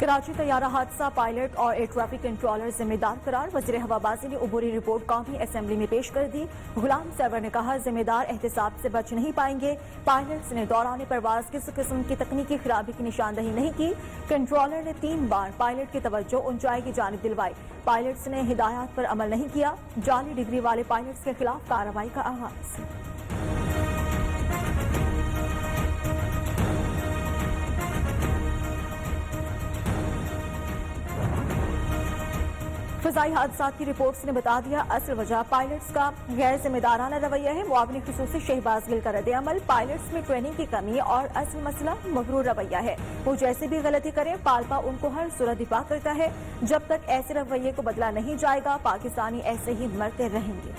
कराची तैयारा हादसा, पायलट और air traffic controller जिम्मेदार करार। वज़ीर हवाबाजी ने अबूरी रिपोर्ट कौमी असेंबली में पेश कर दी। गुलाम सरवर ने कहा, जिम्मेदार एहतसाब से बच नहीं पाएंगे। पायलट्स ने दौरान परवाज किसी किस्म की तकनीकी खराबी की निशानदही नहीं की। कंट्रोलर ने 3 बार पायलट की तवज्जो ऊंचाई की जानिब दिलवाई। पायलट्स ने हिदायत पर अमल नहीं किया। जाली डिग्री वाले पायलट्स के खिलाफ कार्रवाई का आगाज। फ़ज़ाई हादसात की रिपोर्ट्स ने बता दिया, असल वजह पायलट्स का गैर जिम्मेदाराना रवैया है। मुआविन खुसूसी शहबाज गिल का रद्द-ए-अमल, पायलट्स में ट्रेनिंग की कमी और असल मसला मगरूर रवैया है। वो जैसे भी गलती करें, पालपा उनको हर सूरत दिफा करता है। जब तक ऐसे रवैये को बदला नहीं जाएगा, पाकिस्तानी ऐसे ही मरते रहेंगे।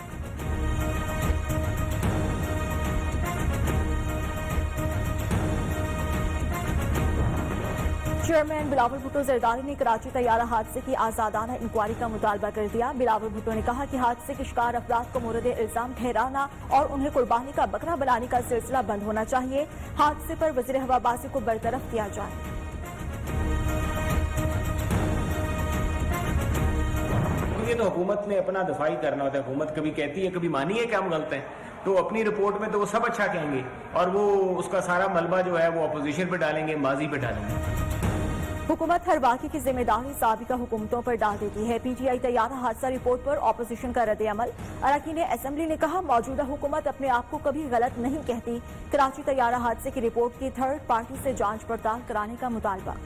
चेयरमैन बिलावल भुट्टो जरदारी ने कराची तैयारा हादसे की आजादाना इंक्वायरी का मुतालबा कर दिया। बिलावल भुट्टो ने कहा कि हादसे के शिकार अफराद को मोरद इल्जाम ठहराना और उन्हें कुर्बानी का बकरा बनाने का सिलसिला बंद होना चाहिए। हादसे पर वज़ीर हवाबाजी को बरतरफ किया जाए। ये तो हुकूमत ने अपना दफाई करना होता है। हुकूमत कभी कहती है, कभी मानी है कि हम गलत हैं, तो अपनी रिपोर्ट में तो वो सब अच्छा कहेंगे और वो उसका सारा मलबा जो है वो अपोजिशन पे डालेंगे, माजी पे डालेंगे। हुकूमत हर वाक़े की जिम्मेदारी साबिका हुकूमतों पर डाल देती है। पीटीआई तैयारा हादसा रिपोर्ट पर ऑपोजिशन का रद्द-ए-अमल। अरकान असेंबली ने कहा, मौजूदा हुकूमत अपने आप को कभी गलत नहीं कहती। कराची तैयारा हादसे की रिपोर्ट की थर्ड पार्टी से जांच पड़ताल कराने का मुतालबा।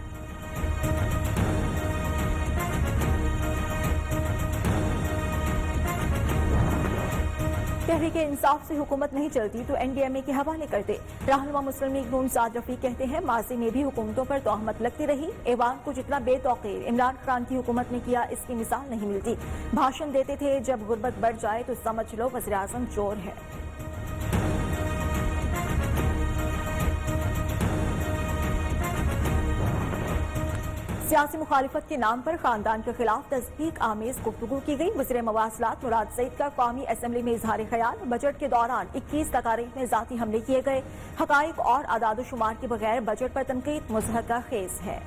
तहरीक इंसाफ से हुकूमत नहीं चलती तो एनडीएमए के हवाले करते। रहनुमा मुस्लिम लीग नून साद रफीक कहते हैं, माजी में भी हुकूमतों पर तोहमत लगती रही। ऐवान को जितना बेतौकीर इमरान खान की हुकूमत ने किया, इसकी मिसाल नहीं मिलती। भाषण देते थे, जब गुर्बत बढ़ जाए तो समझ लो वज़ीर आज़म चोर है। सियासी मुखालिफत के नाम पर खानदान के खिलाफ तस्दीक आमेज गुफ्तगू की गई। वज़ीर मवासलात मुराद सईद का कौमी असेंबली में इजहार ख्याल। बजट के दौरान 21 तकारीर में जाती हमले किए गए। हकाइक और आदाद शुमार के बगैर बजट पर तनकीद मुज़हका खेज है।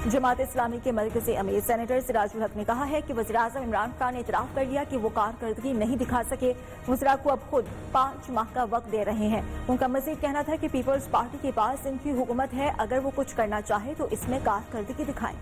जमात इस्लामी के मरकज़ी अमीर सेनेटर सिराजुल हक ने कहा है कि वज़ीर आज़म इमरान खान ने इतराफ़ कर लिया कि वो कारकर्दगी नहीं दिखा सके। वज़रा को अब खुद 5 माह का वक्त दे रहे हैं। उनका मज़ीद कहना था कि पीपल्स पार्टी के पास इनकी हुकूमत है, अगर वो कुछ करना चाहे तो इसमें कारकर्दगी दिखाएं।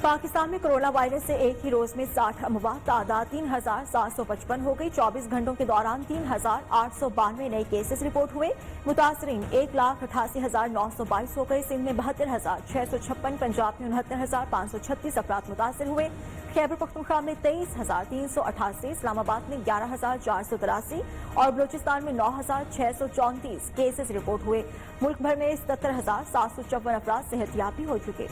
पाकिस्तान में कोरोना वायरस से एक ही रोज में 60 अमवात, तादाद 3755 हो गई। 24 घंटों के दौरान 3892 नए केसेस रिपोर्ट हुए। मुतासरीन 1,88,922 हो गए। सिंध में 72,656, पंजाब में 69,536 अफराद मुतासर हुए। खैबर पख्तूनख्वा में 23,388, इस्लामाबाद में 11,483 और बलूचिस्तान में 9,634 केसेस रिपोर्ट हुए। मुल्क भर में 77,754 अफराद सेहतियाबी हो चुके।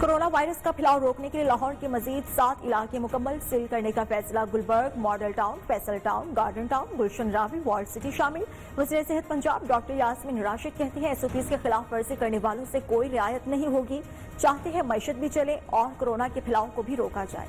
कोरोना वायरस का फैलाव रोकने के लिए लाहौर के मजीद 7 इलाके मुकम्मल सील करने का फैसला। Gulberg, model town, Faisal town, garden town, Gulshan Ravi, walled city शामिल। वज़ीर सेहत पंजाब डॉक्टर यास्मीन राशिद कहती हैं, एसओपीज़ के खिलाफ वर्जी करने वालों से कोई रियायत नहीं होगी। चाहते हैं मईशत भी चले और कोरोना के फैलाव को भी रोका जाए।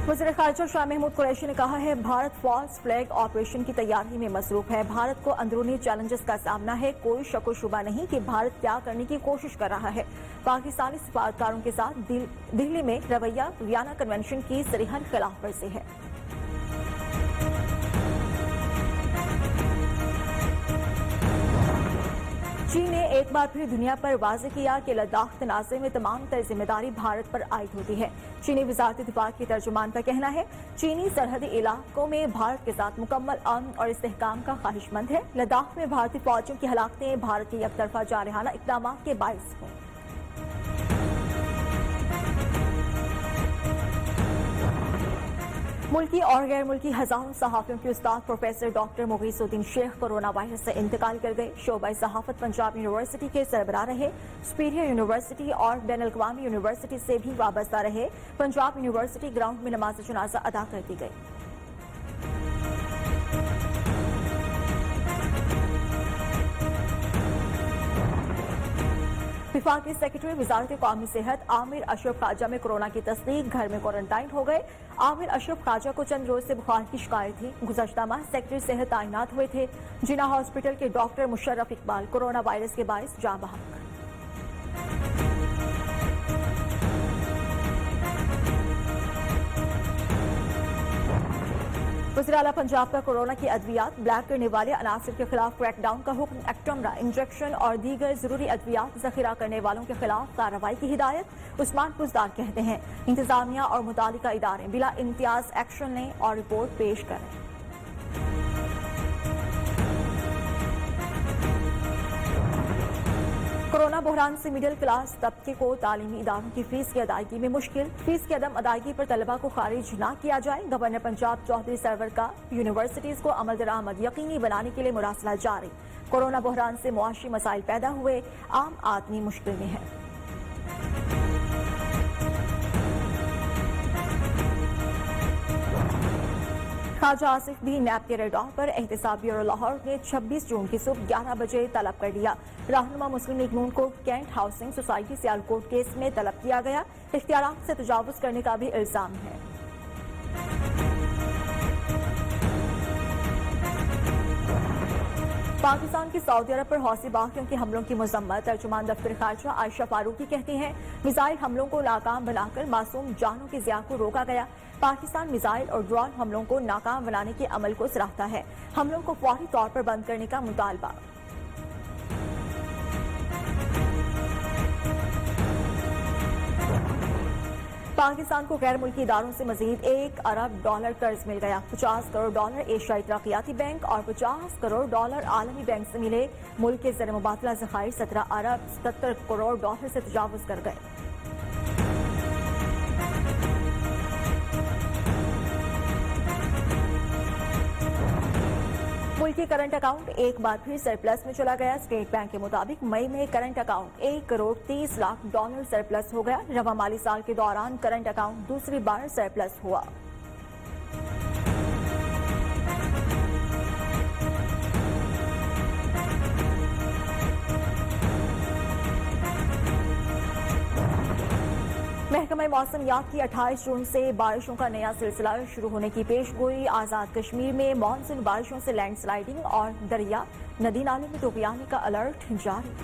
वज़ीर ख़ारिजा शाह महमूद कुरैशी ने कहा है, भारत फॉल्स फ्लैग ऑपरेशन की तैयारी में मसरूफ है। भारत को अंदरूनी चैलेंजेस का सामना है। कोई शक व शुबा नहीं कि भारत क्या करने की कोशिश कर रहा है। पाकिस्तानी सफारतकारों के साथ दिल्ली में रवैया वियना कन्वेंशन की सरीहन खिलाफ वर्जी है। चीन ने एक बार फिर दुनिया पर वाज़े किया कि लद्दाख तनाज़े में तमाम तर जिम्मेदारी भारत पर आयद होती है। चीनी वज़ारत दिफा के तर्जुमान का कहना है, चीनी सरहदी इलाकों में भारत के साथ मुकम्मल अमन और इस्तेहकाम का ख्वाहिशमंद है। लद्दाख में भारतीय फौजियों की हलाकतें भारत के एकतरफा जारहाना इक़दाम के बाइस हों। मुल्की और गैर मुल्की हजारों सहाफियों के उस्ताद professor doctor Mughisuddin Sheikh corona virus से इंतकाल कर गए। शोबा सहाफत पंजाब यूनिवर्सिटी के सरबराह रहे। सुपीरियर यूनिवर्सिटी और बैनुल अक़वामी यूनिवर्सिटी से भी वाबस्ता रहे। पंजाब यूनिवर्सिटी ग्राउंड में नमाज जनाजा अदा कर दी गई। विफाकी सेक्रेटरी वजारत कौमी सेहत आमिर अशरफ ख्वाजा में कोरोना की तस्दीक, घर में क्वारंटाइन हो गए। आमिर अशरफ ख्वाजा को चंद रोज से बुखार की शिकायत थी। गुज़श्ता माह सेक्रेटरी सेहत तैनात हुए थे। जिना हॉस्पिटल के doctor Musharraf Iqbal corona virus के बायस जाँ बहक। वज़ीर आला पंजाब का कोरोना की अद्वियात ब्लैक करने वाले अनासर के खिलाफ क्रैकडाउन का हुक्म। एक्टमरा, इंजेक्शन और दीगर जरूरी अद्वियात जखीरा करने वालों के खिलाफ कार्रवाई की हिदायत। उस्मान पुजदार कहते हैं इंतजामिया और मुतालिका इदारे बिला इम्तियाज एक्शन लें और रिपोर्ट पेश करें। कोरोना बहरान से मिडिल क्लास तबके को तालीमी इदारों की फीस की अदायगी में मुश्किल। फीस की अदम अदायगी पर तलबा को खारिज न किया जाए। गवर्नर पंजाब चौधरी सरवर का यूनिवर्सिटीज को अमल दरामद यकीनी बनाने के लिए मुरासला जारी। कोरोना बहरान से मुआशी मसाइल पैदा हुए, आम आदमी मुश्किल में है। ख्वाजा आसिफ भी नैब के रेडॉर पर। एहतसाब ब्यूरो लाहौर ने 26 जून की सुबह 11 बजे तलब कर लिया। रहनुमा मुस्लिम लीग नून को cantt housing society Sialkot case में तलब किया गया। इख्तियारात से तजावुज करने का भी इल्जाम है। पाकिस्तान की सऊदी अरब पर हौसी बागियों के हमलों की मजम्मत। तर्जुमान दफ्तर खारजा आयशा फारूकी कहती हैं मिसाइल हमलों को नाकाम बनाकर मासूम जानों की ज़िया को रोका गया। पाकिस्तान मिसाइल और ड्रोन हमलों को नाकाम बनाने के अमल को सराहता है। हमलों को फौरी तौर पर बंद करने का मुतालबा। पाकिस्तान को गैर मुल्की इदारों से मजीद $1 अरब कर्ज मिल गया। $50 करोड़ एशियाई तरक्याती बैंक और $50 करोड़ आलमी बैंक से मिले। मुल्क के ज़र मुबादला ज़खायर $17 अरब 77 करोड़ से तजावुज कर गए। मुल्की करंट अकाउंट एक बार फिर सरप्लस में चला गया। स्टेट बैंक के मुताबिक मई में current account $1 crore 30 lakh surplus हो गया। रवा माली साल के दौरान करंट अकाउंट दूसरी बार सरप्लस हुआ। महकमा मौसमियात की 28 जून से बारिशों का नया सिलसिला शुरू होने की पेशगोई। आजाद कश्मीर में मानसून बारिशों से लैंडस्लाइडिंग और दरिया नदी नाले में डूबियाने का अलर्ट जारी।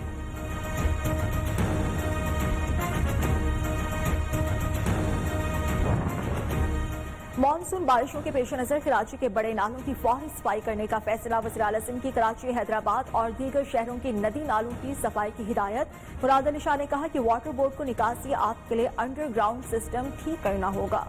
मानसून बारिशों के पेश नजर कराची के बड़े नालों की फौरी सफाई करने का फैसला। वज़ीर आला सिंध की कराची, हैदराबाद और दीगर शहरों की नदी नालों की सफाई की हिदायत। मुराद अली शाह ने कहा कि वाटर बोर्ड को निकासी आप के लिए अंडरग्राउंड सिस्टम ठीक करना होगा।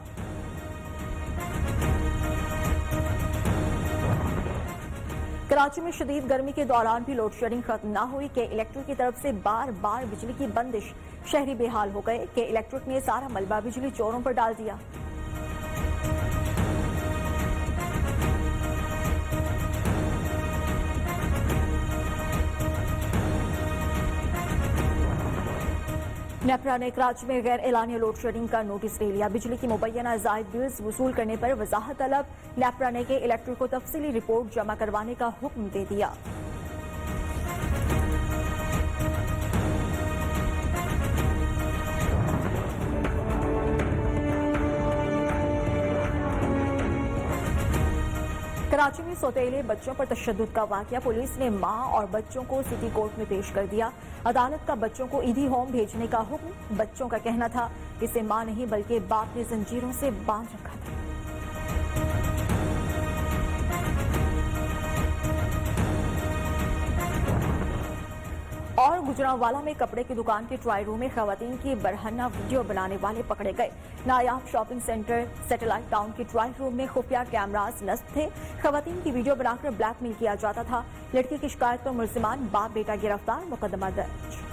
कराची में शदीद गर्मी के दौरान भी लोड शेडिंग खत्म न हुई। के इलेक्ट्रिक की तरफ से बार बार बिजली की बंदिश, शहरी बेहाल हो गए। के इलेक्ट्रिक ने सारा मलबा बिजली चोरों पर डाल दिया। नेपरा ने कराची में गैर एलानिया लोड शेडिंग का नोटिस ले लिया। बिजली की मुबैना जायद बिल्स वसूल करने पर वजाहत तलब। नेपरा ने के इलेक्ट्रिक को तफसीली रिपोर्ट जमा करवाने का हुक्म दे दिया। कराची में सौतेले बच्चों पर तशद्दुद का वाकया। पुलिस ने मां और बच्चों को सिटी कोर्ट में पेश कर दिया। अदालत का बच्चों को ईदी होम भेजने का हुक्म। बच्चों का कहना था इसे मां नहीं बल्कि बाप ने जंजीरों से बांध रखा था। और गुजरांवाला में कपड़े की दुकान के ट्रायल रूम में खवातीन की बरहना वीडियो बनाने वाले पकड़े गए। नायाब शॉपिंग सेंटर सैटेलाइट टाउन के ट्रायल रूम में खुफिया कैमरास नस्ब थे। खवातीन की वीडियो बनाकर ब्लैकमेल किया जाता था। लड़की की शिकायत पर मुलजिमान बाप बेटा गिरफ्तार, मुकदमा दर्ज।